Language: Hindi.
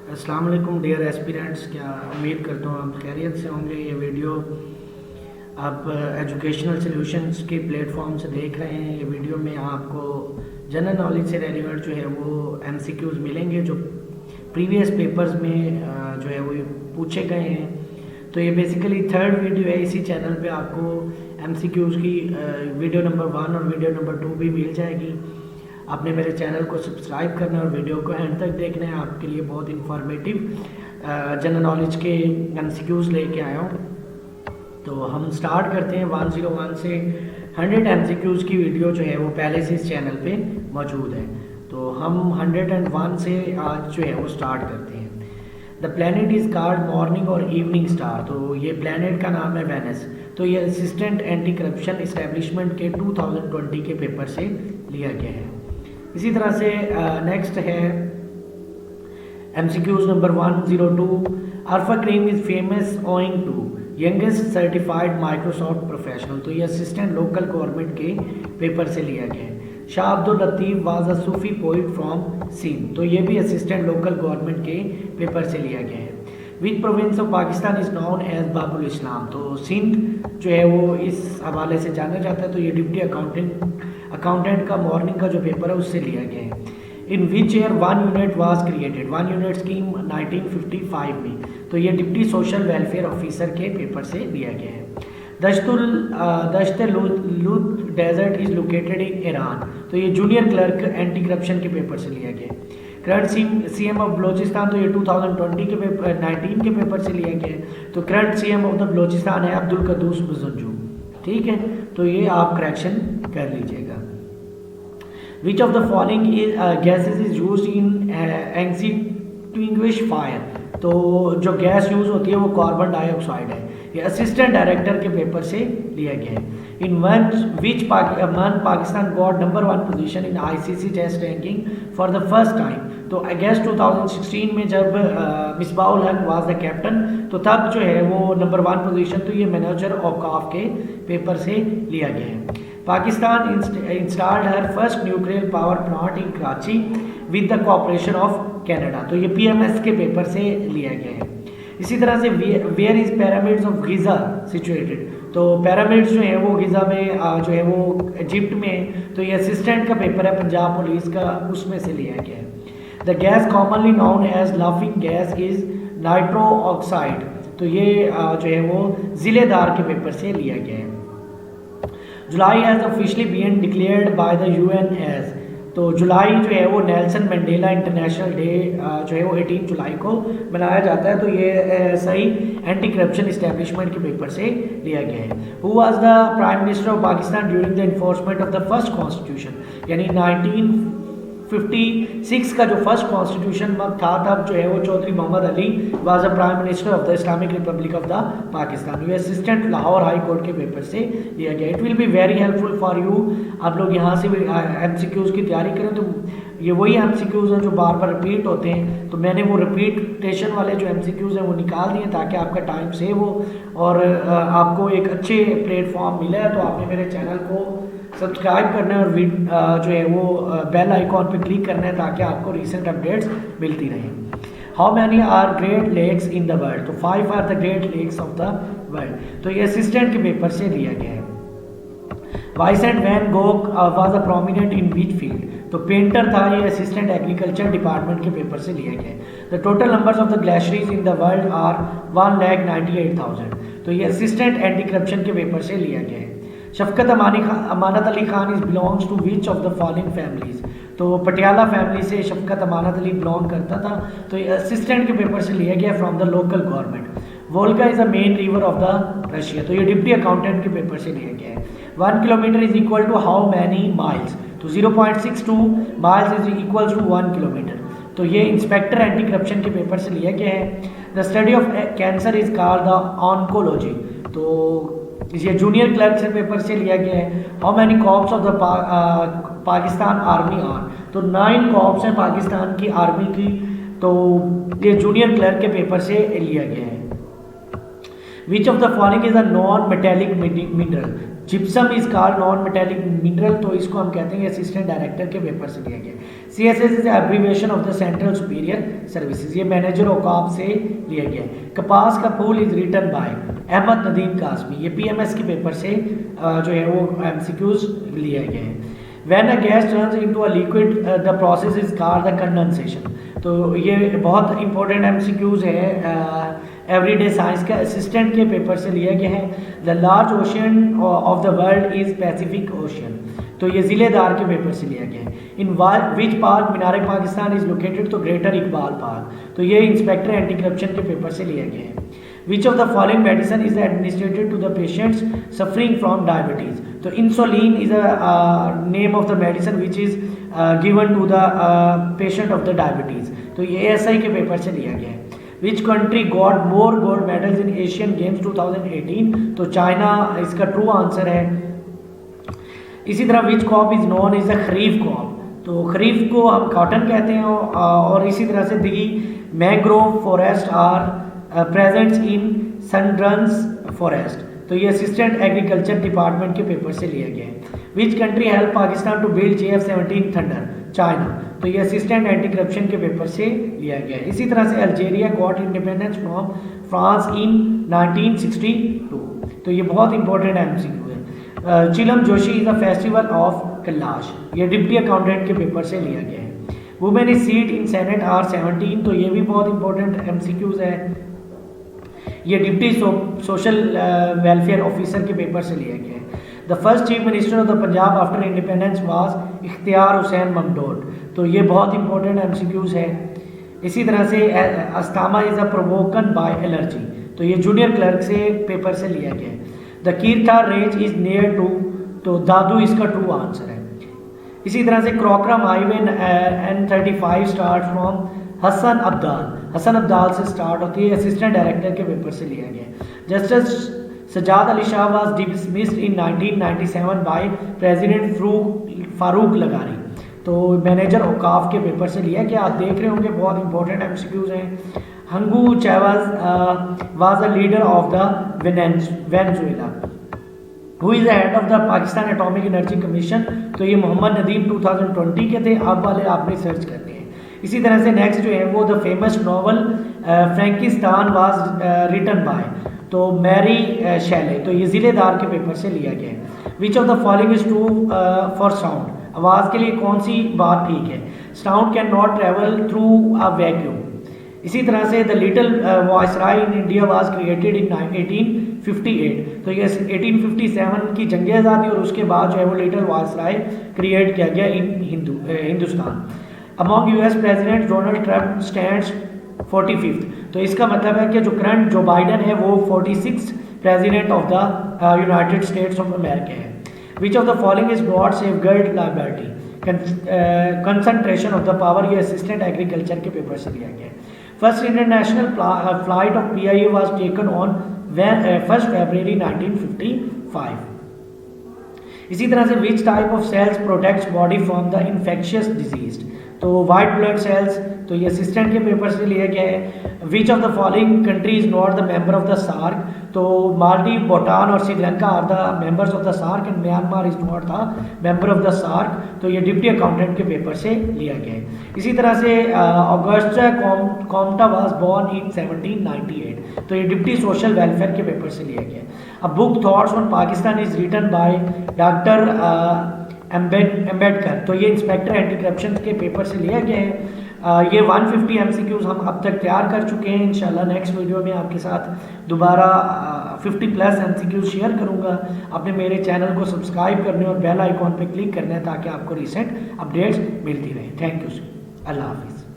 अस्सलाम वालेकुम डियर एस्पिरेंट्स। क्या उम्मीद करता हूँ आप खैरियत से होंगे। ये वीडियो आप एजुकेशनल सॉल्यूशंस के प्लेटफॉर्म से देख रहे हैं। ये वीडियो में आपको जनरल नॉलेज से रेलिवेंट जो है वो एमसीक्यूज़ मिलेंगे जो प्रीवियस पेपर्स में जो है वो पूछे गए हैं। तो ये बेसिकली थर्ड वीडियो है। इसी चैनल पे आपको एमसीक्यूज़ की वीडियो नंबर 1 और वीडियो नंबर 2 भी मिल जाएगी। आपने मेरे चैनल को सब्सक्राइब करना है और वीडियो को एंड तक देखना है। आपके लिए बहुत इंफॉर्मेटिव जनरल नॉलेज के एमसीक्यूज़ लेके आया हूँ। तो हम स्टार्ट करते हैं। 101 से 100 एमसीक्यूज़ की वीडियो जो है वो पहले से इस चैनल पे मौजूद है। तो हम 101 से आज जो है वो स्टार्ट करते हैं। The planet is called morning और इवनिंग स्टार। तो ये प्लानट का नाम है वेनस। तो ये असिस्टेंट एंटी करप्शन इस्टेब्लिशमेंट के 2020 के पेपर से लिया गया है। इसी तरह से नेक्स्ट है MCQs number 102। Arfa Karim is famous owing to youngest certified Microsoft professional. तो ये असिस्टेंट लोकल गवर्नमेंट के पेपर से लिया गया है। Shah Abdul Latif was a Sufi poet from Sindh. तो ये भी असिस्टेंट लोकल गवर्नमेंट के पेपर से लिया गया है। Which province of Pakistan is known as Babul Islam. तो सिंध जो है वो इस हवाले से जाना जाता है। तो ये डिप्टी अकाउंटेंट का मॉर्निंग का जो पेपर है उससे लिया गया है। In which year 1 unit was created. 1 unit scheme 1955 में। तो ये डिप्टी सोशल वेलफेयर ऑफिसर के पेपर से लिया गया है। Dasht Lut desert is located in Iran. तो ये जूनियर क्लर्क एंटी करप्शन के पेपर से लिया गया है। Current CM of Balochistan. तो ये 2020 के पेपर 19 के पेपर से लिया गया है। तो current CM of the Balochistan है अब्दुल कद्दूस बुज़ुर्ग। ठीक है, तो ये आप करेक्शन कर लीजिएगा। विच of the following gases is use in extinguish fire. तो जो गैस यूज होती है वो कार्बन डाइऑक्साइड है। ये असिस्टेंट डायरेक्टर के पेपर से लिया गया है। In which month Pakistan got number 1 position in ICC test ranking for the first time. तो अगस्त 2016 में जब मिसबाउल हक वाज द कैप्टन तो तब जो है वो नंबर 1 पोजीशन तो ये मैनेजर औकाफ के पेपर से लिया गया है। Pakistan installed her first nuclear power plant in Karachi with the cooperation of Canada. तो ये पीएमएस के पेपर से लिया गया है। इसी तरह से where is pyramids of Giza situated. तो पिरामिड्स जो है वो गिजा में जो है वो इजिप्ट में। तो ये असिस्टेंट का पेपर है पंजाब पुलिस का, उसमें से लिया गया है। The gas commonly known as laughing gas is nitro oxide. तो ये जो है वो जिलेदार के पेपर से लिया गया है। July has officially been declared by the UN as. तो जुलाई जो है वो नेल्सन मंडेला इंटरनेशनल डे जो है वो 18 जुलाई को मनाया जाता है। तो ये सही एंटी करप्शन इस्टेब्लिशमेंट के पेपर से लिया गया है। Who was the prime minister of Pakistan during the enforcement of the first constitution. यानी 1956 का जो फर्स्ट कॉन्स्टिट्यूशन था तब जो है वो Chaudhry Mohammad Ali was the prime minister of the Islamic republic of the Pakistan. ये असिस्टेंट लाहौर हाई कोर्ट के पेपर से लिया गया। It will be very helpful for you. आप लोग यहाँ से भी एमसीक्यूज़ की तैयारी करें तो ये वही एमसीक्यूज़ हैं जो बार बार रिपीट होते हैं। तो मैंने वो रिपीटेशन वाले जो एमसीक्यूज़ हैं वो निकाल दिए ताकि आपका टाइम सेव हो और आपको एक अच्छे प्लेटफॉर्म मिला है। तो आपने मेरे चैनल को सब्सक्राइब करना है और जो है वो बेल आइकॉन पे क्लिक करना है ताकि आपको रीसेंट अपडेट्स मिलती रहें। How many are great lakes in the world. तो 5 are the great lakes of the world. तो ये असिस्टेंट के पेपर से लिया गया है। Vincent van Gogh was a prominent in which field. तो पेंटर था। ये असिस्टेंट एग्रीकल्चर डिपार्टमेंट के पेपर से लिया गया है। The total numbers of the glaciers in the world are 1,98,000। तो ये असिस्टेंट एंटी करप्शन के पेपर से लिया गया है। Shafqat Amanat Ali Khan is belongs to which of the following families. तो पटियाला फैमिली से शफकत अमानत अली बिलोंग करता था। तो ये असिस्टेंट के पेपर से लिया गया from the local government. Volga is a main river of the Russia. तो ये डिप्टी अकाउंटेंट के पेपर से लिया गया है। 1 kilometre is equal to how many miles. तो 0.62 miles is equal to 1 kilometre. तो ये इंस्पेक्टर एंटी करप्शन के पेपर से लिया गया है। The study of cancer is called the oncology. तो ये जूनियर क्लर्क से पेपर से लिया गया है। How many corps of the Pakistan army on. तो 9 कॉप्स हैं पाकिस्तान की आर्मी की। तो ये जूनियर क्लर्क के पेपर से लिया गया है। Which of the following is a non metallic mineral. Gypsum is called non metallic mineral, तो इसको हम कहते हैं असिस्टेंट डायरेक्टर के पेपर से लिया गया। CSS is abbreviation of the central superior services, ये मैनेजर औकाफ से लिया गया। Kapas ka Phool is written by Ahmad Nadeem Qasmi, ये PMS के पेपर से जो है वो MCQs लिया गया है। When a gas turns into a liquid, the process is called the condensation, तो ये बहुत इंपॉर्टेंट MCQs है, एवरीडे साइंस का असिस्टेंट के पेपर से लिया गया है। The large ocean of the world is Pacific ocean, तो ये ज़िलेदार के पेपर से लिया गया है। In which park Minar Pakistan is located, तो ग्रेटर इकबाल पार्क, तो ये इंस्पेक्टर एंटी करप्शन के पेपर से लिया गया है। Which of the following medicine is administered to the patients suffering from diabetes, तो insulin is a name of the medicine which is given to the patient of the diabetes, तो ये ASI के पेपर से लिया गया है। Which country got more gold medals in Asian games 2018, तो चाइना इसका ट्रू आंसर है। इसी तरह which crop is known is the kharif crop, तो खरीफ को हम कॉटन कहते हैं, और इसी तरह से the mangrove forest are presents in Sundarbans forest, तो ये असिस्टेंट एग्रीकल्चर डिपार्टमेंट के पेपर से लिया गया है। Which country help Pakistan to build JF-17 thunder, China, तो ये असिस्टेंट एंटी करप्शन के पेपर से लिया गया है। इसी तरह से Algeria got independence from France in 1962, तो ये बहुत इंपॉर्टेंट MCQ है। Chilam Joshi is a festival of Kalash, ये डिप्टी अकाउंटेंट के पेपर से लिया गया है। Women is seat in senate are 17, तो ये भी बहुत इंपॉर्टेंट MCQs है, ये डिप्टी सोशल वेलफेयर ऑफिसर के पेपर से लिया गया है। The first chief minister of the Punjab after independence was Ikhtiyar Hussain ममडूद, तो ये बहुत इंपॉर्टेंट MCQs है। इसी तरह से asthma is a provoked by allergy, तो ये जूनियर क्लर्क से पेपर से लिया गया है। The Kirthar range is near to, तो दादू इसका ट्रू आंसर है। इसी तरह से Karakoram highway N35 start from Hasan Abdal से स्टार्ट होती है, असिस्टेंट डायरेक्टर के पेपर से लिया गया। Justice Sajjad Ali Shah was dismissed in 1997 by president Farooq लगारी, तो मैनेजर औकाफ के पेपर से लिया गया। आप देख रहे होंगे बहुत इंपॉर्टेंट MCQs हैं। Hugo Chavez was the leader of the Venezuela, who is the head of the Pakistan atomic energy commission, तो ये मोहम्मद नदीम 2020 के थे, अब वाले आपने सर्च करने हैं। इसी तरह से नेक्स्ट जो है वो the famous novel Frankenstein was written by, तो मैरी शैले, तो ये ज़िलेदार के पेपर से लिया गया है। Which of the following is true for sound, आवाज़ के लिए कौन सी बात ठीक है। Sound can not travel through a vacuum. इसी तरह से the little viceroy in India was created in 1858, तो ये 1857 की जंग आज़ादी और उसके बाद जो है वो लिटिल वायसराय क्रिएट किया गया in Hindustan. Among US president Donald Trump stands 45th, तो इसका मतलब है कि जो करंट जो बाइडन है वो 46th president of the United States of America है। Which of the following is not safeguard liability, concentration of the power, ये असिस्टेंट एग्रीकल्चर के पेपर से लिया गया है। First international flight of PIA was taken on 1 February 1955। इसी तरह से which type of cells protects body from the infectious disease, तो वाइट ब्लड सेल्स, तो ये असिस्टेंट के पेपर से लिया गया है। Which of the following country is not the member of the SAARC, तो मालदीव, भूटान और Sri Lanka are the members of the SAARC and Myanmar is not the member of the SAARC, तो ये डिप्टी अकाउंटेंट के पेपर से लिया गया है। इसी तरह से Auguste Comte was born in 1798, तो ये डिप्टी सोशल वेलफेयर के पेपर से लिया गया है। A book thoughts on Pakistan is written by doctor Ambedkar, तो ये इंस्पेक्टर एंटी करप्शन के पेपर से लिया गया है। ये 150 MCQs हम अब तक तैयार कर चुके हैं। इंशाल्लाह नेक्स्ट वीडियो में आपके साथ दोबारा 50+ MCQs शेयर करूंगा। आपने मेरे चैनल को सब्सक्राइब करने और बेल आइकॉन पे क्लिक करना है ताकि आपको रिसेंट अपडेट्स मिलती रहें। थैंक यू, अल्लाह हाफिज़।